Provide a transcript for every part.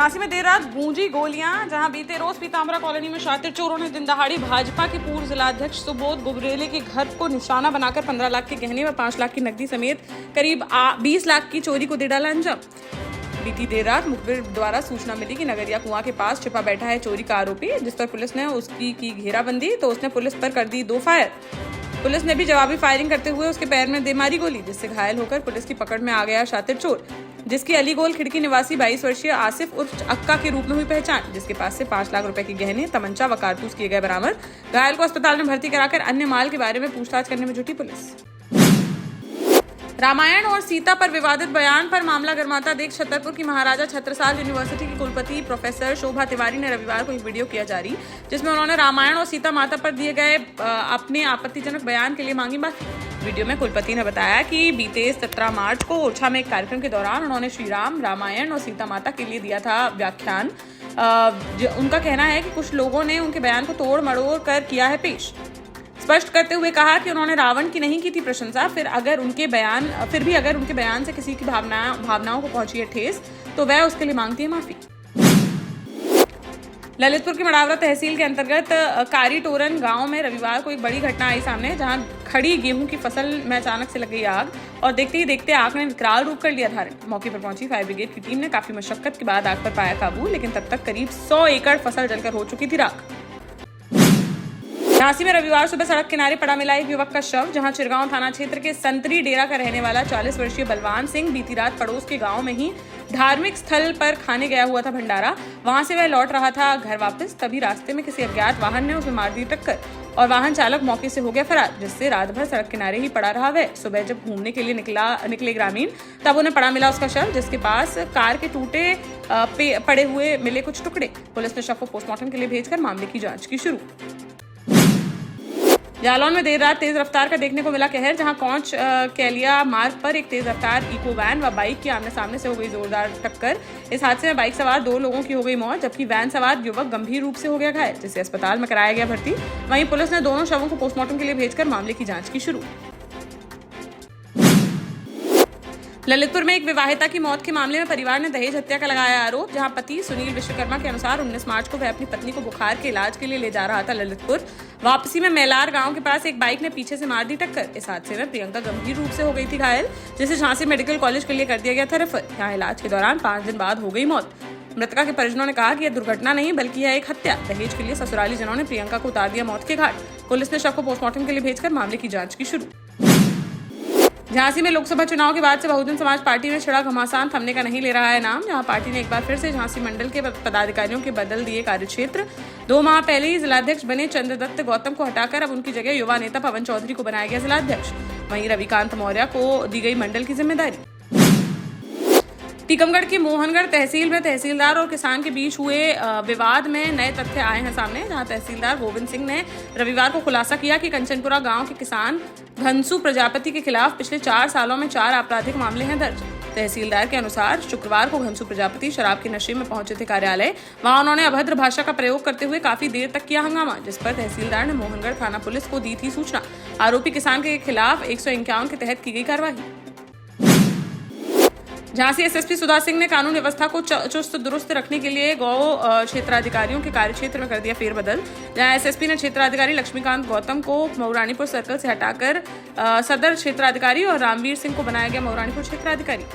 झांसी में देर रात गूंजी गोलियां, जहां बीते रोज पीताम्बरा कॉलोनी में शातिर चोरों ने दिन दहाड़ी भाजपा के पूर्व जिलाध्यक्ष सुबोध गुबरेले के घर को निशाना बनाकर 15 लाख के गहने व 5 लाख की नकदी समेत करीब 20 लाख की चोरी को दे डाला अंजाम। बीती देर रात मुखबिर द्वारा सूचना मिली कि नगरिया कुआं के पास छिपा बैठा है चोरी का आरोपी, जिस पर पुलिस ने उसकी की घेराबंदी तो उसने पुलिस पर कर दी 2 फायर। पुलिस ने भी जवाबी फायरिंग करते हुए उसके पैर में दे मारी गोली, जिससे घायल होकर पुलिस की पकड़ में आ गया शातिर चोर, जिसकी अलीगोल खिड़की निवासी 22 वर्षीय आसिफ उर्फ अक्का के रूप में हुई पहचान, जिसके पास से 5 लाख रुपए के गहने, तमंचा व कारतूस किए गए बरामद। घायल को अस्पताल में भर्ती कराकर अन्य माल के बारे में पूछताछ करने में जुटी पुलिस। रामायण और सीता पर विवादित बयान पर मामला गर्माता देख छतरपुर की महाराजा छत्रसाल यूनिवर्सिटी की कुलपति प्रोफेसर शोभा तिवारी ने रविवार को एक वीडियो किया जारी, जिसमें उन्होंने रामायण और सीता माता पर दिए गए अपने आपत्तिजनक बयान के लिए मांगी माफी। वीडियो में कुलपति ने बताया कि बीते 17 मार्च को ओरछा में एक कार्यक्रम के दौरान उन्होंने श्री राम, रामायण और सीता माता के लिए दिया था व्याख्यान। उनका कहना है कि कुछ लोगों ने उनके बयान को तोड़ मड़ोड़ कर किया है पेश। स्पष्ट करते हुए कहा कि उन्होंने रावण की नहीं की थी प्रशंसा, फिर भी अगर उनके बयान से किसी की भावनाओं को पहुंची है ठेस तो वह उसके लिए मांगती है माफी। ललितपुर की मड़ावरा तहसील के अंतर्गत कारीटोरन गांव में रविवार को एक बड़ी घटना आई सामने, जहां खड़ी गेहूं की फसल में अचानक से लग गई आग और देखते ही देखते आग ने विकराल रूप कर लिया धारण। मौके पर पहुंची फायर ब्रिगेड की टीम ने काफी मशक्कत के बाद आग पर पाया काबू, लेकिन तब तक करीब 100 एकड़ फसल जलकर हो चुकी थी राख। झांसी में रविवार सुबह सड़क किनारे पड़ा मिला एक युवक का शव, जहां चिरगांव थाना क्षेत्र के संतरी डेरा का रहने वाला 40 वर्षीय बलवान सिंह बीती रात पड़ोस के गांव में ही धार्मिक स्थल पर खाने गया हुआ था भंडारा। वहां से वह लौट रहा था घर वापस, तभी रास्ते में किसी अज्ञात वाहन ने उसे मार दी टक्कर और वाहन चालक मौके से हो गया फरार, जिससे रात भर सड़क किनारे ही पड़ा रहा वह। सुबह जब घूमने के लिए निकले ग्रामीण, तब उन्हें पड़ा मिला उसका शव, जिसके पास कार के टूटे पड़े हुए मिले कुछ टुकड़े। पुलिस ने शव को पोस्टमार्टम के लिए भेजकर मामले की जांच की शुरू। जालौन में देर रात तेज रफ्तार का देखने को मिला कहर, जहां कोंच कैलिया मार्ग पर एक तेज रफ्तार इको वैन व बाइक की आमने सामने से हो गई जोरदार टक्कर। इस हादसे में बाइक सवार 2 लोगों की हो गई मौत, जबकि वैन सवार युवक गंभीर रूप से हो गया घायल, जिसे अस्पताल में कराया गया भर्ती। वहीं पुलिस ने दोनों शवों को पोस्टमार्टम के लिए भेजकर मामले की जांच की शुरू। ललितपुर में एक विवाहिता की मौत के मामले में परिवार ने दहेज हत्या का लगाया आरोप, जहां पति सुनील विश्वकर्मा के अनुसार 19 मार्च को वह अपनी पत्नी को बुखार के इलाज के लिए ले जा रहा था ललितपुर। वापसी में मेलार गांव के पास एक बाइक ने पीछे से मार दी टक्कर। इस हादसे में प्रियंका गंभीर रूप से हो गई थी घायल, जिसे झांसी मेडिकल कॉलेज के लिए कर दिया गया था रेफर। यहाँ इलाज के दौरान 5 दिन बाद हो गई मौत। मृतका के परिजनों ने कहा कि यह दुर्घटना नहीं बल्कि यह एक हत्या। दहेज के लिए ससुराली जनों ने प्रियंका को उतार दिया मौत के घाट। पुलिस ने शव को पोस्टमार्टम के लिए भेजकर मामले की जांच की शुरू। झांसी में लोकसभा चुनाव के बाद से बहुजन समाज पार्टी में छिड़ा घमासान थमने का नहीं ले रहा है नाम, जहां पार्टी ने एक बार फिर से झांसी मंडल के पदाधिकारियों के बदल दिए कार्यक्षेत्र। 2 माह पहले ही जिलाध्यक्ष बने चंद्रदत्त गौतम को हटाकर अब उनकी जगह युवा नेता पवन चौधरी को बनाया गया जिलाध्यक्ष। वहीं रविकांत मौर्य को दी गई मंडल की जिम्मेदारी। टीकमगढ़ की मोहनगढ़ तहसील में तहसीलदार और किसान के बीच हुए विवाद में नए तथ्य आए हैं सामने, जहां तहसीलदार गोविंद सिंह ने रविवार को खुलासा किया कि कंचनपुरा गांव के किसान घनसू प्रजापति के खिलाफ पिछले 4 सालों में 4 आपराधिक मामले हैं दर्ज। तहसीलदार के अनुसार शुक्रवार को घनसू प्रजापति शराब के नशे में पहुंचे थे कार्यालय। वहां उन्होंने अभद्र भाषा का प्रयोग करते हुए काफी देर तक किया हंगामा, जिस पर तहसीलदार ने मोहनगढ़ थाना पुलिस को दी थी सूचना। आरोपी किसान के खिलाफ 151 के तहत की गई कार्रवाई। झांसी एसएसपी सुधा सिंह ने कानून व्यवस्था को चुस्त दुरुस्त रखने के लिए गौ क्षेत्राधिकारियों के कार्यक्षेत्र में कर दिया फेरबदल, जहां एसएसपी ने क्षेत्राधिकारी लक्ष्मीकांत गौतम को मऊरानीपुर सर्कल से हटाकर सदर क्षेत्राधिकारी और रामवीर सिंह को बनाया गया मऊरानीपुर क्षेत्राधिकारी।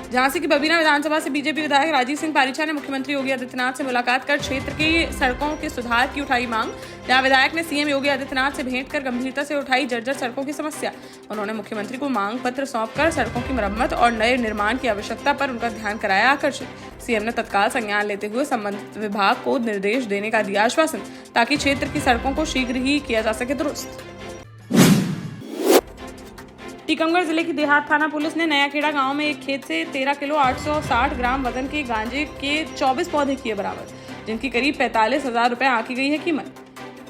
झांसी की बबीना विधानसभा से बीजेपी विधायक राजीव सिंह पारीछा ने मुख्यमंत्री योगी आदित्यनाथ से मुलाकात कर क्षेत्र की सड़कों के सुधार की उठाई मांग, जहां विधायक ने सीएम योगी आदित्यनाथ से भेंट कर गंभीरता से उठाई जर्जर सड़कों की समस्या। उन्होंने मुख्यमंत्री को मांग पत्र सौंपकर सड़कों की मरम्मत और नए निर्माण की आवश्यकता पर उनका ध्यान कराया आकर्षित। सीएम ने तत्काल संज्ञान लेते हुए संबंधित विभाग को निर्देश देने का दिया आश्वासन, ताकि क्षेत्र की सड़कों को शीघ्र ही किया जा सके दुरुस्त। टीकमगढ़ जिले की देहात थाना पुलिस ने नयाखेड़ा गांव में एक खेत से 13 किलो 860 ग्राम वजन के गांजे के 24 पौधे किए बरामद, जिनकी करीब 45,000 रुपए आंकी गई है कीमत।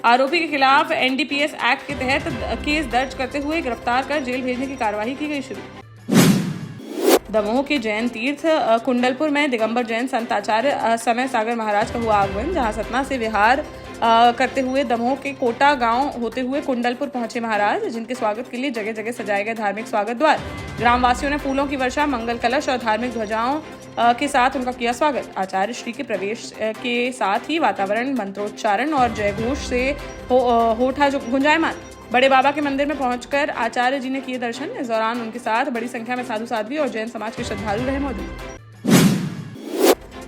आरोपी के खिलाफ एनडीपीएस एक्ट के तहत केस दर्ज करते हुए गिरफ्तार कर जेल भेजने की कार्यवाही की गई शुरू। दमोह के जैन तीर्थ कुंडलपुर में दिगंबर जैन संत आचार्य समय सागर महाराज का हुआ आगमन, जहां सतना से विहार करते हुए दमोह के कोटा गांव होते हुए कुंडलपुर पहुंचे महाराज, जिनके स्वागत के लिए जगह जगह सजाए गए धार्मिक स्वागत द्वार। ग्रामवासियों ने फूलों की वर्षा, मंगल कलश और धार्मिक ध्वजाओं के साथ उनका किया स्वागत। आचार्य श्री के प्रवेश के साथ ही वातावरण मंत्रोच्चारण और जयघोष से होठा गुंजायमान। बड़े बाबा के मंदिर में पहुंचकर आचार्य जी ने किए दर्शन। इस दौरान उनके साथ बड़ी संख्या में साधु साध्वी और जैन समाज के श्रद्धालु रहे मौजूद।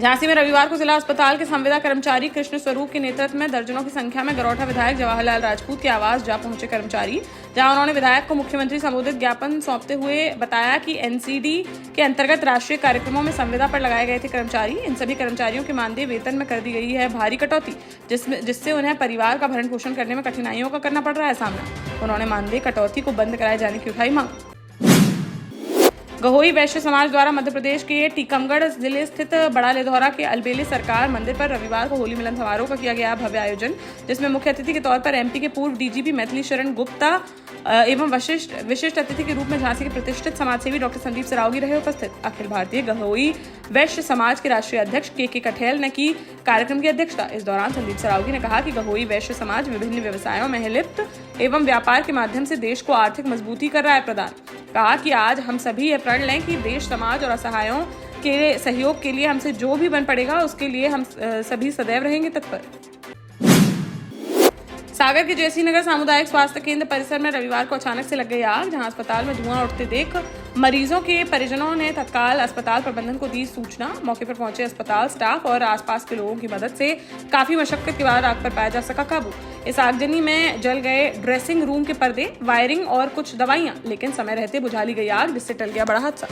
झांसी में रविवार को जिला अस्पताल के संविदा कर्मचारी कृष्ण स्वरूप के नेतृत्व में दर्जनों की संख्या में गरौठा विधायक जवाहरलाल राजपूत के आवास जा पहुंचे कर्मचारी, जहां उन्होंने विधायक को मुख्यमंत्री संबोधित ज्ञापन सौंपते हुए बताया कि एनसीडी के अंतर्गत राष्ट्रीय कार्यक्रमों में संविदा पर लगाए गए थे कर्मचारी। इन सभी कर्मचारियों के मानदेय वेतन में कर दी गई है भारी कटौती, जिससे उन्हें परिवार का भरण पोषण करने में कठिनाइयों का करना पड़ रहा है सामना। उन्होंने मानदेय कटौती को बंद कराए जाने की उठाई मांग। गहोई वैश्य समाज द्वारा मध्य प्रदेश के टीकमगढ़ जिले स्थित बड़ा लेधौरा के अलबेली सरकार मंदिर पर रविवार को होली मिलन समारोह का किया गया भव्य आयोजन, जिसमें मुख्य अतिथि के तौर पर एमपी के पूर्व डीजीपी मैथिली शरण गुप्ता एवं विशिष्ट अतिथि के रूप में झांसी के प्रतिष्ठित समाजसेवी डॉक्टर संदीप सरावगी रहे उपस्थित। अखिल भारतीय गहोई वैश्य समाज के राष्ट्रीय अध्यक्ष के कठेल ने की कार्यक्रम की अध्यक्षता। इस दौरान संदीप सरावगी ने कहा कि गहोई वैश्य समाज विभिन्न व्यवसायों में लिप्त एवं व्यापार के माध्यम से देश को आर्थिक मजबूती कर रहा है प्रदान। कहा कि आज हम सभी ये प्रण लें कि देश समाज और असहायों के सहयोग के लिए हमसे जो भी बन पड़ेगा उसके लिए हम सभी सदैव रहेंगे तत्पर। सागर के जयसी नगर सामुदायिक स्वास्थ्य केंद्र परिसर में रविवार को अचानक से लग गई आग, जहां अस्पताल में धुआं उठते देख मरीजों के परिजनों ने तत्काल अस्पताल प्रबंधन को दी सूचना। मौके पर पहुंचे अस्पताल स्टाफ और आसपास के लोगों की मदद से काफी मशक्कत के बाद आग पर पाया जा सका काबू। इस आगजनी में जल गए ड्रेसिंग रूम के पर्दे, वायरिंग और कुछ दवाइयां, लेकिन समय रहते बुझा ली गई आग, जिससे टल गया बड़ा हादसा।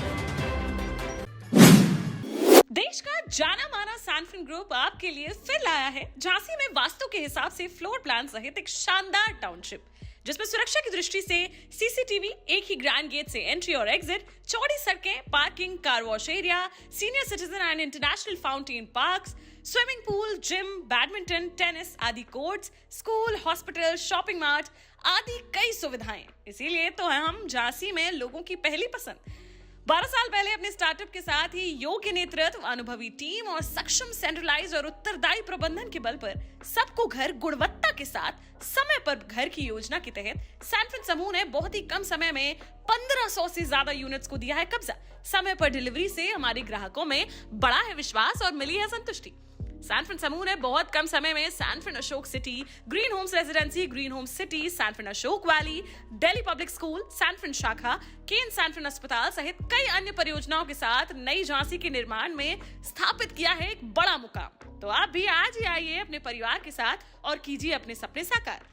देश का जाना माना सैनफिन ग्रुप आपके लिए फिर लाया है झांसी में वास्तु के हिसाब से फ्लोर प्लान सहित एक शानदार टाउनशिप, जिसमें सुरक्षा की दृष्टि से सीसीटीवी, एक ही ग्रैंड गेट से एंट्री और एग्जिट, चौड़ी सड़कें, parking, car wash area, senior citizen and international fountain parks, swimming pool, gym, badminton, tennis आदि courts, school, hospital, shopping mart आदि कई सुविधाएं। इसीलिए तो हम झांसी में लोगों की पहली पसंद। 12 साल पहले अपने स्टार्टअप के साथ ही योग्य नेतृत्व, अनुभवी टीम और सक्षम सेंट्रलाइज और उत्तरदायी प्रबंधन के बल पर सबको घर गुणवत्ता के साथ समय पर घर की योजना के तहत सैनफिन समूह ने बहुत ही कम समय में 1500 से ज्यादा यूनिट्स को दिया है कब्जा। समय पर डिलीवरी से हमारे ग्राहकों में बड़ा है विश्वास और मिली है संतुष्टि। सैनफिन समूह ने बहुत कम समय में Sanfin Ashok city, green homes residency, green homes city, Sanfin Ashok valley, Delhi public school, Sanfin शाखा, केन सैनफिन अस्पताल सहित कई अन्य परियोजनाओं के साथ नई झांसी के निर्माण में स्थापित किया है एक बड़ा मुकाम। तो आप भी आज ही आइए अपने परिवार के साथ और कीजिए अपने सपने साकार।